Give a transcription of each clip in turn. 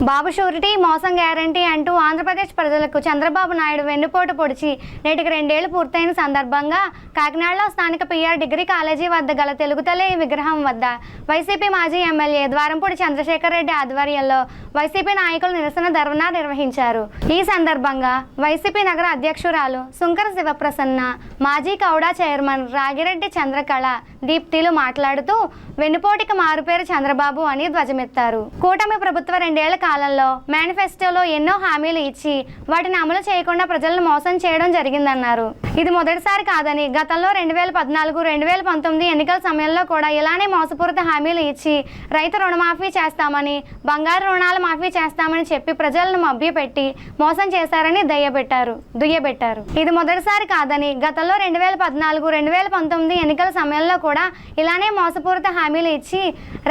బాబు surety మోసం guarantee అంటూ ఆంధ్రప్రదేశ్ ప్రజలకు చంద్రబాబు నాయుడు వెన్నుపోటు పొడిచి నేటికి 2 ఏళ్లు పూర్తయిన సందర్భంగా కాకినాడలో స్థానిక పిఆర్ డిగ్రీ కాలేజీ వద్ద గల తెలుగుతల్లి విగ్రహం వద్ద వైసీపీ మాజీ ఎమ్మెల్యే ద్వారంపూడి చంద్రశేఖర్ రెడ్డి ఆధ్వర్యంలో వైసీపీ నాయకులు నిరసన ధర్నా నిర్వహించారు. ఈ సందర్భంగా వైసీపీ నగర అధ్యక్షురాలు సుంకర శివప్రసన్న, మాజీ కౌడా చైర్మన్ రాగిరెడ్డి చంద్రకళ దీప్తిలు మాట్లాడుతూ వెన్నుపోటుకి మారుపేరు చంద్రబాబు అని ధ్వజమెత్తారు. కూటమి ప్రభుత్వ 2 ఏళ్ల కాలంలో మేనిఫెస్టోలో ఎన్నో హామీలు ఇచ్చి వాటిని అమలు చేయకుండా ప్రజలను మోసం చేయడం జరిగిందన్నారు. ఇది మొదటిసారి కాదని గతంలో 2014, 2019 ఎన్నికల సమయంలో కూడా ఇలానే మోసపూరిత హామీలు ఇచ్చి రైతు రుణమాఫీ చేస్తామని, బంగారు రుణాల మాఫీ చేస్తామని చెప్పి ప్రజలను మభ్యపెట్టి మోసం చేశారని దుయ్యబెట్టారు. ఇది మొదటిసారి కాదని గతంలో 2014, 2019 ఎన్నికల సమయంలో కూడా ఇలానే మోసపూరిత హామీలు ఇచ్చి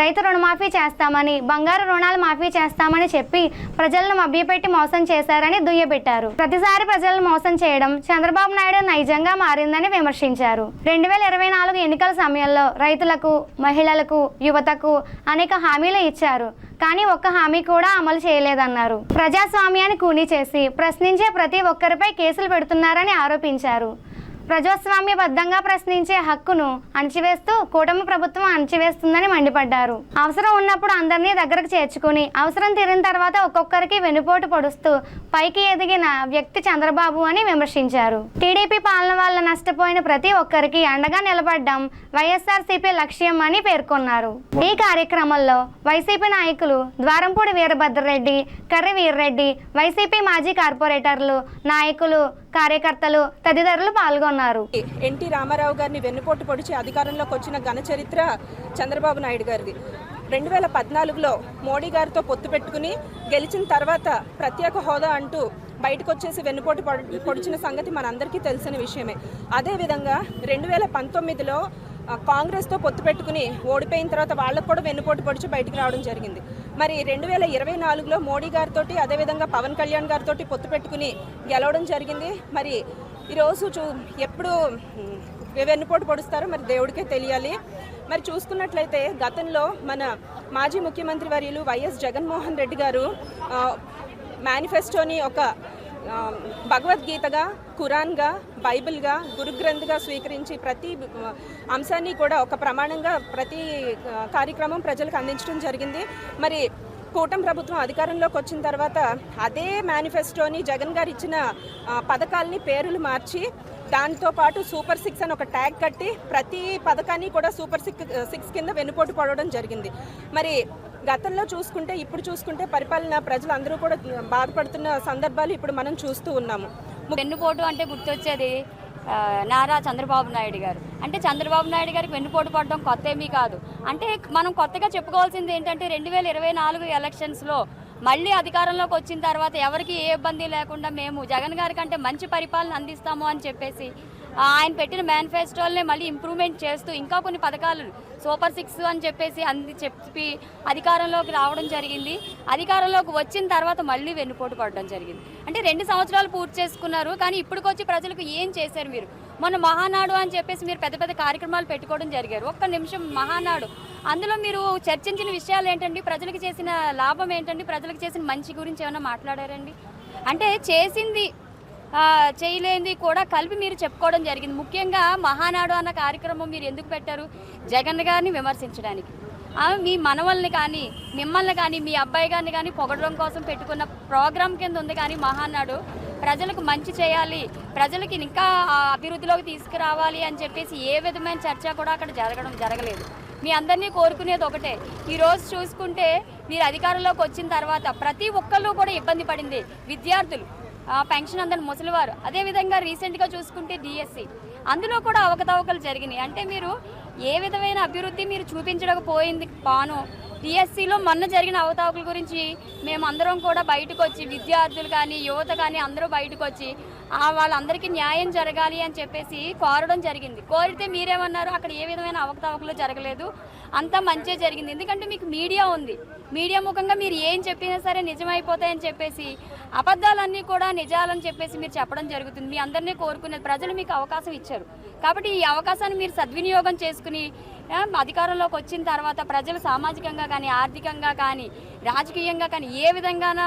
రైతు రుణమాఫీ చేస్తామని, బంగారు రుణాల మాఫీ చేస్తామని చెప్పి ప్రజలను మభ్యపెట్టి మోసం చేశారని దుయ్యబెట్టారు. ప్రతిసారి ప్రజలను మోసం చేయడం చంద్రబాబు నాయుడు నైజంగా మారిందని విమర్శించారు. 2024 ఎన్నికల సమయంలో రైతులకు, మహిళలకు, యువతకు అనేక హామీలు ఇచ్చారు. కానీ ఒక్క హామీ కూడా అమలు చేయలేదన్నారు. ప్రజాస్వామ్యాన్ని కూనీ చేసి ప్రశ్నించే ప్రతి ఒక్కరిపై కేసులు పెడుతున్నారని ఆరోపించారు. ప్రజాస్వామ్యబద్ధంగా ప్రశ్నించే హక్కును అణచివేస్తూ కూటమి ప్రభుత్వం అణచివేస్తుందని మండిపడ్డారు. అవసరం ఉన్నప్పుడు అందరినీ దగ్గరకు చేర్చుకుని అవసరం తీరిన తర్వాత ఒక్కొక్కరికి వెన్నుపోటు పొడుస్తూ పైకి ఎదిగిన వ్యక్తి చంద్రబాబు అని విమర్శించారు. టీడీపీ పాలన వల్ల నష్టపోయిన ప్రతి ఒక్కరికి అండగా నిలబడ్డం వైఎస్ఆర్సీపీ లక్ష్యం అని పేర్కొన్నారు. ఈ కార్యక్రమంలో వైసీపీ నాయకులు ద్వారంపూడి వీరభద్రరెడ్డి, కర్రి వీర్రెడ్డి, వైసీపీ మాజీ కార్పొరేటర్లు, నాయకులు, కార్యకర్తలు తదితరులు పాల్గొన్నారు. ఎన్టీ రామారావు గారిని వెన్నుపోటు పొడిచి అధికారంలోకి వచ్చిన ఘన చరిత్ర చంద్రబాబు నాయుడు గారిది. 2014లో మోడీ గారితో పొత్తు పెట్టుకుని గెలిచిన తర్వాత ప్రత్యేక హోదా అంటూ బయటకు వచ్చేసి వెన్నుపోటు పొడిచిన సంగతి మనందరికీ తెలిసిన విషయమే. అదేవిధంగా 2019లో కాంగ్రెస్తో పొత్తు పెట్టుకుని ఓడిపోయిన తర్వాత వాళ్ళకు కూడా వెన్నుపోటు పొడిచి బయటకు రావడం జరిగింది. మరి 2024లో మోడీ గారితో అదేవిధంగా పవన్ కళ్యాణ్ గారితో పొత్తు పెట్టుకుని గెలవడం జరిగింది. మరి ఈరోజు ఎప్పుడు వెన్నుపోటు పొడుస్తారో మరి దేవుడికే తెలియాలి. మరి చూసుకున్నట్లయితే గతంలో మన మాజీ ముఖ్యమంత్రి వర్యులు వైఎస్ జగన్మోహన్ రెడ్డి గారు మేనిఫెస్టోని ఒక భగవద్గీతగా, ఖురాన్గా, బైబిల్గా, గురుగ్రంథ్గా స్వీకరించి ప్రతి అంశాన్ని కూడా ఒక ప్రమాణంగా ప్రతి కార్యక్రమం ప్రజలకు అందించడం జరిగింది. మరి కూటమి ప్రభుత్వం అధికారంలోకి వచ్చిన తర్వాత అదే మేనిఫెస్టోని జగన్ గారు ఇచ్చిన పథకాలని పేర్లు మార్చి దాంతో పాటు సూపర్ 6 అని ఒక ట్యాగ్ కట్టి ప్రతి పథకాన్ని కూడా సూపర్ 6 కింద వెన్నుపోటు పడడం జరిగింది. మరి గతంలో చూసుకుంటే ఇప్పుడు చూసుకుంటే పరిపాలన ప్రజలందరూ కూడా బాధపడుతున్న సందర్భాలు ఇప్పుడు మనం చూస్తూ ఉన్నాము. వెన్నుపోటు అంటే గుర్తొచ్చేది నారా చంద్రబాబు నాయుడు గారు. అంటే చంద్రబాబు నాయుడు గారికి వెన్నుపోటు పడడం కొత్త ఏమీ కాదు. అంటే మనం కొత్తగా చెప్పుకోవాల్సింది ఏంటంటే 2024 ఎలక్షన్స్లో మళ్ళీ అధికారంలోకి వచ్చిన తర్వాత ఎవరికి ఏ ఇబ్బంది లేకుండా మేము జగన్ గారి కంటే మంచి పరిపాలన అందిస్తాము అని చెప్పేసి ఆయన పెట్టిన మేనిఫెస్టోల్ని మళ్ళీ ఇంప్రూవ్మెంట్ చేస్తూ ఇంకా కొన్ని పథకాలు సూపర్ 6 అని చెప్పి అధికారంలోకి రావడం జరిగింది. అధికారంలోకి వచ్చిన తర్వాత మళ్ళీ వెన్నుపోటు పడడం జరిగింది. అంటే 2 సంవత్సరాలు పూర్తి చేసుకున్నారు. కానీ ఇప్పటికొచ్చి ప్రజలకు ఏం చేశారు మీరు? మొన్న మహానాడు అని చెప్పేసి మీరు పెద్ద పెద్ద కార్యక్రమాలు పెట్టుకోవడం జరిగారు. ఒక్క నిమిషం మహానాడు, అందులో మీరు చర్చించిన విషయాలు ఏంటండి? ప్రజలకు చేసిన లాభం ఏంటండి? ప్రజలకు చేసిన మంచి గురించి ఏమైనా మాట్లాడారండి? అంటే చేసింది చేయలేనిది కూడా కలిపి మీరు చెప్పుకోవడం జరిగింది. ముఖ్యంగా మహానాడు అన్న కార్యక్రమం మీరు ఎందుకు పెట్టారు? జగన్ గారిని విమర్శించడానికి. మీ మనవల్ని కానీ, మిమ్మల్ని కానీ, మీ అబ్బాయి గారిని కానీ పొగడడం కోసం పెట్టుకున్న ప్రోగ్రాం కింద ఉంది. కానీ మహానాడు ప్రజలకు మంచి చేయాలి, ప్రజలకి ఇంకా అభివృద్ధిలోకి తీసుకురావాలి అని చెప్పేసి ఏ విధమైన చర్చ కూడా అక్కడ జరగలేదు. మీ అందరినీ కోరుకునేది ఒకటే. ఈరోజు చూసుకుంటే మీరు అధికారంలోకి వచ్చిన తర్వాత ప్రతి ఒక్కళ్ళు కూడా ఇబ్బంది పడింది. విద్యార్థులు, పెన్షన్ అందని ముసలివారు, అదేవిధంగా రీసెంట్గా చూసుకుంటే డిఎస్సి, అందులో కూడా అవకతవకలు జరిగినాయి. అంటే మీరు ఏ విధమైన అభివృద్ధి మీరు చూపించకపోయింది పాను. డిఎస్సిలో మొన్న జరిగిన అవకతవకల గురించి మేమందరం కూడా బయటకు వచ్చి, విద్యార్థులు కానీ, యువత కానీ అందరూ బయటకు వచ్చి వాళ్ళందరికీ న్యాయం జరగాలి అని చెప్పేసి కోరడం జరిగింది. కోరితే మీరేమన్నారు? అక్కడ ఏ విధమైన అవకతవకలు జరగలేదు, అంతా మంచిగా జరిగింది. ఎందుకంటే మీకు మీడియా ఉంది. మీడియా ముఖంగా మీరు ఏం చెప్పినా సరే నిజమైపోతాయని చెప్పేసి అబద్ధాలన్నీ కూడా నిజాలని చెప్పేసి మీరు చెప్పడం జరుగుతుంది. మీ అందరినీ కోరుకునేది ప్రజలు మీకు అవకాశం ఇచ్చారు కాబట్టి ఈ అవకాశాన్ని మీరు సద్వినియోగం చేసుకుని అధికారంలోకి వచ్చిన తర్వాత ప్రజలు సామాజికంగా కానీ, ఆర్థికంగా కానీ, రాజకీయంగా కానీ ఏ విధంగాన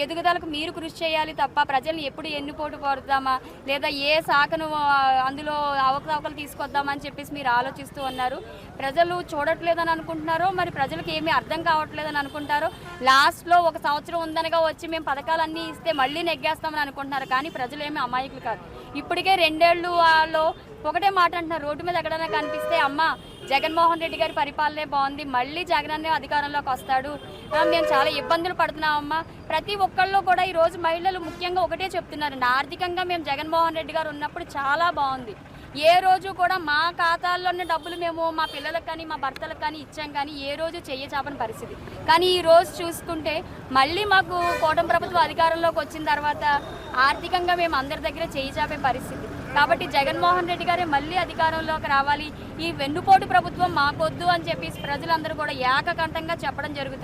ఎదుగుదలకు మీరు కృషి చేయాలి తప్ప ప్రజల్ని ఎప్పుడు ఎన్నిపోటు పడతామా లేదా ఏ శాఖను అందులో అవకతవకలు తీసుకొద్దామని చెప్పేసి మీరు ఆలోచిస్తూ ఉన్నారు. ప్రజలు చూడట్లేదని అనుకుంటున్నారో మరి ప్రజలకు ఏమీ అర్థం కావట్లేదని అనుకుంటారో, లాస్ట్లో 1 సంవత్సరం ఉందనగా వచ్చి మేము పథకాలన్నీ ఇస్తే మళ్ళీ నెగ్గేస్తామని అనుకుంటున్నారు. కానీ ప్రజలు ఏమీ అమాయకులు కాదు. ఇప్పటికే 2 ఏళ్ళు వాళ్ళు ఒకటే మాట అంటున్నారు, రోడ్డు మీద ఎక్కడైనా కనిపిస్తే అమ్మ జగన్మోహన్ రెడ్డి గారి పరిపాలనే బాగుంది, మళ్ళీ జగన్ అనే అధికారంలోకి వస్తాడు, మేము చాలా ఇబ్బందులు పడుతున్నామమ్మా. ప్రతి ఒక్కళ్ళు కూడా ఈరోజు మహిళలు ముఖ్యంగా ఒకటే చెప్తున్నారు, ఆర్థికంగా మేము జగన్మోహన్ రెడ్డి గారు ఉన్నప్పుడు చాలా బాగుంది, ఏ రోజు కూడా మా ఖాతాల్లోనే డబ్బులు మేము మా పిల్లలకు కానీ మా భర్తలకు కానీ ఇచ్చాం కానీ ఏ రోజు చెయ్యచాపని పరిస్థితి. కానీ ఈ రోజు చూసుకుంటే మళ్ళీ మాకు కూటమి ప్రభుత్వం అధికారంలోకి వచ్చిన తర్వాత ఆర్థికంగా మేము అందరి దగ్గర చెయ్యచాపే పరిస్థితి. కాబట్టి జగన్మోహన్ రెడ్డి గారే మళ్ళీ అధికారంలోకి రావాలి, ఈ వెన్నుపోటు ప్రభుత్వం మాకొద్దు అని చెప్పేసి ప్రజలందరూ కూడా ఏకకంఠంగా చెప్పడం జరుగుతుంది.